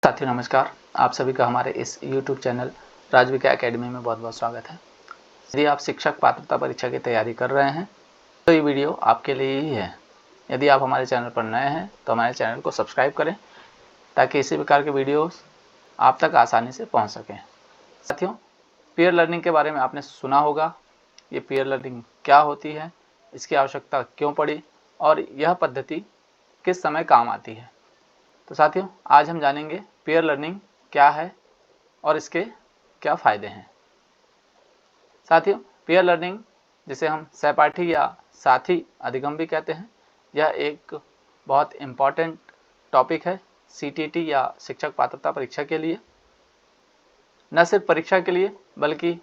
साथियों नमस्कार। आप सभी का हमारे इस YouTube चैनल राजविका एकेडमी में बहुत बहुत स्वागत है। यदि आप शिक्षक पात्रता परीक्षा की तैयारी कर रहे हैं तो ये वीडियो आपके लिए ही है। यदि आप हमारे चैनल पर नए हैं तो हमारे चैनल को सब्सक्राइब करें ताकि इसी प्रकार के वीडियोस आप तक आसानी से पहुंच सकें। साथियों, पीयर लर्निंग के बारे में आपने सुना होगा। ये पीयर लर्निंग क्या होती है, इसकी आवश्यकता क्यों पड़ी और यह पद्धति किस समय काम आती है। तो साथियों, आज हम जानेंगे पीयर लर्निंग क्या है और इसके क्या फ़ायदे हैं। साथियों, पीयर लर्निंग जिसे हम सहपाठी या साथी अधिगम भी कहते हैं, यह एक बहुत इम्पॉर्टेंट टॉपिक है सीटीटी या शिक्षक पात्रता परीक्षा के लिए। न सिर्फ परीक्षा के लिए बल्कि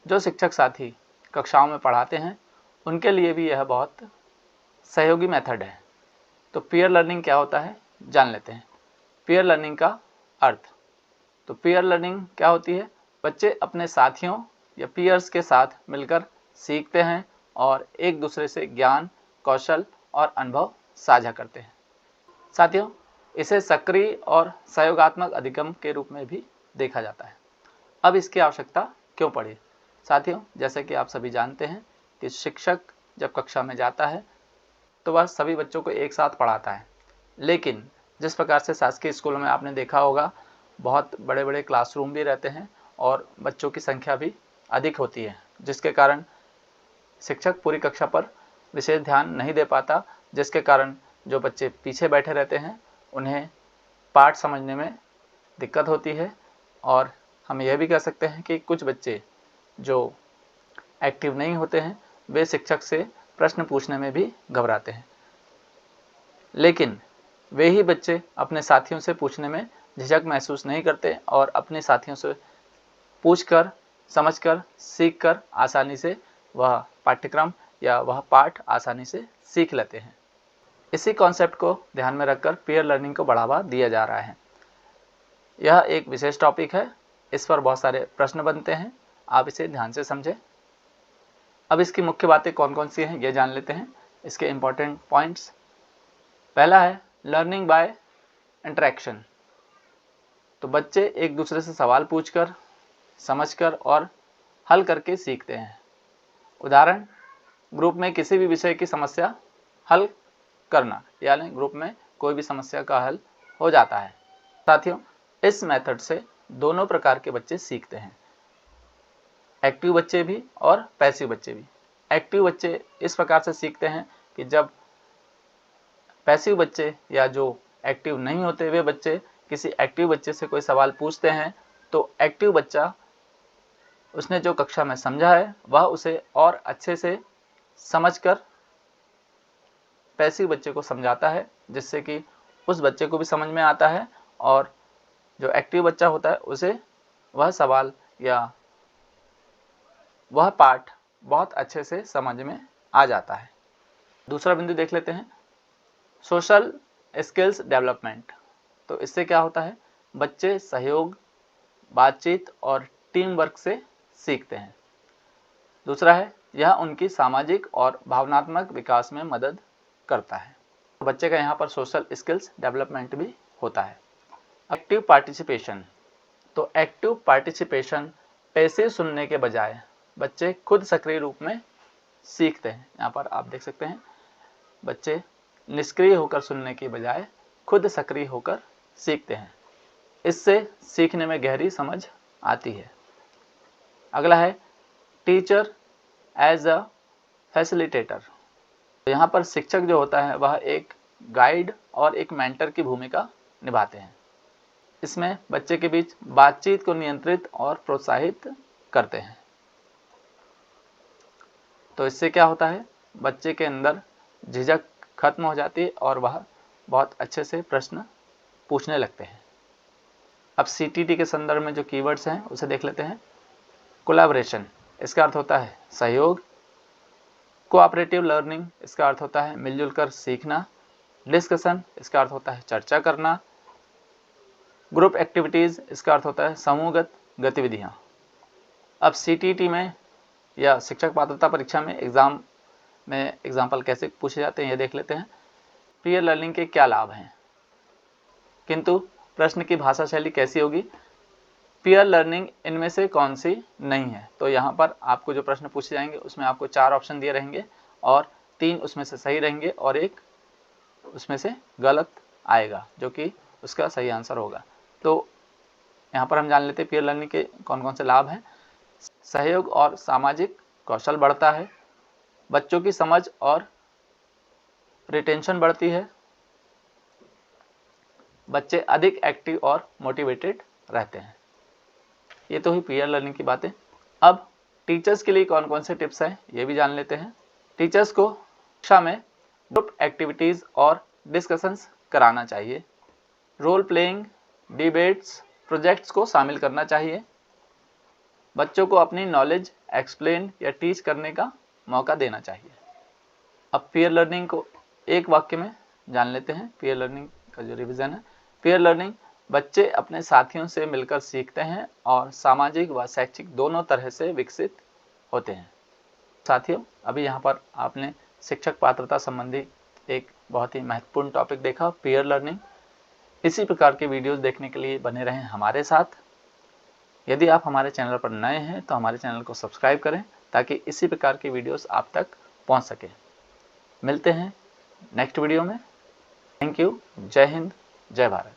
जो शिक्षक साथी कक्षाओं में पढ़ाते हैं उनके लिए भी यह बहुत सहयोगी मेथड है। तो पीयर लर्निंग क्या होता है जान लेते हैं। पीयर लर्निंग का अर्थ। तो पीयर लर्निंग क्या होती है? बच्चे अपने साथियों या पीयर्स के साथ मिलकर सीखते हैं और एक दूसरे से ज्ञान, कौशल और अनुभव साझा करते हैं। साथियों, इसे सक्रिय और सहयोगात्मक अधिगम के रूप में भी देखा जाता है। अब इसकी आवश्यकता क्यों पड़ी? साथियों, जैसे कि आप सभी जानते हैं कि शिक्षक जब कक्षा में जाता है तो वह सभी बच्चों को एक साथ पढ़ाता है, लेकिन जिस प्रकार से शासकीय स्कूलों में आपने देखा होगा बहुत बड़े बड़े क्लासरूम भी रहते हैं और बच्चों की संख्या भी अधिक होती है, जिसके कारण शिक्षक पूरी कक्षा पर विशेष ध्यान नहीं दे पाता, जिसके कारण जो बच्चे पीछे बैठे रहते हैं उन्हें पाठ समझने में दिक्कत होती है। और हम यह भी कह सकते हैं कि कुछ बच्चे जो एक्टिव नहीं होते हैं वे शिक्षक से प्रश्न पूछने में भी घबराते हैं, लेकिन वे ही बच्चे अपने साथियों से पूछने में झिझक महसूस नहीं करते और अपने साथियों से पूछकर, समझकर, सीखकर आसानी से वह पाठ्यक्रम या वह पाठ आसानी से सीख लेते हैं। इसी कॉन्सेप्ट को ध्यान में रखकर पीयर लर्निंग को बढ़ावा दिया जा रहा है। यह एक विशेष टॉपिक है, इस पर बहुत सारे प्रश्न बनते हैं, आप इसे ध्यान से समझें। अब इसकी मुख्य बातें कौन कौन सी हैं ये जान लेते हैं, इसके इम्पोर्टेंट पॉइंट्स। पहला है लर्निंग बाय इंटरेक्शन। तो बच्चे एक दूसरे से सवाल पूछकर, समझकर और हल करके सीखते हैं। उदाहरण, ग्रुप में किसी भी विषय की समस्या हल करना, यानी ग्रुप में कोई भी समस्या का हल हो जाता है। साथियों, इस मेथड से दोनों प्रकार के बच्चे सीखते हैं, एक्टिव बच्चे भी और पैसिव बच्चे भी। एक्टिव बच्चे इस प्रकार से सीखते हैं कि जब पैसिव बच्चे या जो एक्टिव नहीं होते वे बच्चे किसी एक्टिव बच्चे से कोई सवाल पूछते हैं तो एक्टिव बच्चा उसने जो कक्षा में समझा है वह उसे और अच्छे से समझकर पैसिव बच्चे को समझाता है, जिससे कि उस बच्चे को भी समझ में आता है और जो एक्टिव बच्चा होता है उसे वह सवाल या वह पाठ बहुत अच्छे से समझ में आ जाता है। दूसरा बिंदु देख लेते हैं, सोशल स्किल्स डेवलपमेंट। तो इससे क्या होता है? बच्चे सहयोग, बातचीत और टीम वर्क से सीखते हैं। दूसरा है यह उनकी सामाजिक और भावनात्मक विकास में मदद करता है। तो बच्चे का यहाँ पर सोशल स्किल्स डेवलपमेंट भी होता है। Active participation. तो एक्टिव पार्टिसिपेशन पैसिव सुनने के बजाय बच्चे खुद सक्रिय रूप में सीखते हैं। यहाँ पर आप देख सकते हैं बच्चे निष्क्रिय होकर सुनने के बजाय खुद सक्रिय होकर सीखते हैं। इससे सीखने में गहरी समझ आती है। अगला है टीचर एज अ फैसिलिटेटर। तो यहाँ पर शिक्षक जो होता है वह एक गाइड और एक मेंटर की भूमिका निभाते हैं। इसमें बच्चे के बीच बातचीत को नियंत्रित और प्रोत्साहित करते हैं। तो इससे क्या होता है? बच्चे के अंदर झिझक खत्म हो जाती है और वह बहुत अच्छे से प्रश्न पूछने लगते हैं। अब सीटीटी के संदर्भ में जो कीवर्ड्स हैं उसे देख लेते हैं। कोलैबोरेशन, इसका अर्थ होता है सहयोग। कोऑपरेटिव लर्निंग, इसका अर्थ होता है मिलजुल कर सीखना। डिस्कशन, इसका अर्थ होता है चर्चा करना। ग्रुप एक्टिविटीज़, इसका अर्थ होता है समूहगत गतिविधियाँ। अब सीटीटी में या शिक्षक पात्रता परीक्षा में एग्जाम्पल कैसे पूछे जाते हैं ये देख लेते हैं। पीयर लर्निंग के क्या लाभ हैं, किंतु प्रश्न की भाषा शैली कैसी होगी, पीयर लर्निंग इनमें से कौन सी नहीं है। तो यहाँ पर आपको जो प्रश्न पूछे जाएंगे उसमें आपको 4 ऑप्शन दिए रहेंगे और 3 उसमें से सही रहेंगे और 1 उसमें से गलत आएगा जो कि उसका सही आंसर होगा। तो यहाँ पर हम जान लेते हैं पीयर लर्निंग के कौन कौन से लाभ हैं। सहयोग और सामाजिक कौशल बढ़ता है, बच्चों की समझ और रिटेंशन बढ़ती है, बच्चे अधिक एक्टिव और मोटिवेटेड रहते हैं। ये तो हुई पीयर लर्निंग की बातें। अब टीचर्स के लिए कौन कौन से टिप्स हैं ये भी जान लेते हैं। टीचर्स को कक्षा में ग्रुप एक्टिविटीज़ और डिस्कशंस कराना चाहिए, रोल प्लेइंग, डिबेट्स, प्रोजेक्ट्स को शामिल करना चाहिए, बच्चों को अपनी नॉलेज एक्सप्लेन या टीच करने का मौका देना चाहिए। अब पीयर लर्निंग को एक वाक्य में जान लेते हैं। पीयर लर्निंग का जो रिवीजन है, पीयर लर्निंग बच्चे अपने साथियों से मिलकर सीखते हैं और सामाजिक व शैक्षिक दोनों तरह से विकसित होते हैं। साथियों, अभी यहाँ पर आपने शिक्षक पात्रता संबंधी एक बहुत ही महत्वपूर्ण टॉपिक देखा, पीयर लर्निंग। इसी प्रकार के वीडियोस देखने के लिए बने रहें हमारे साथ। यदि आप हमारे चैनल पर नए हैं तो हमारे चैनल को सब्सक्राइब करें ताकि इसी प्रकार की वीडियोस आप तक पहुंच सके। मिलते हैं नेक्स्ट वीडियो में। Thank you. जय हिंद, जय भारत।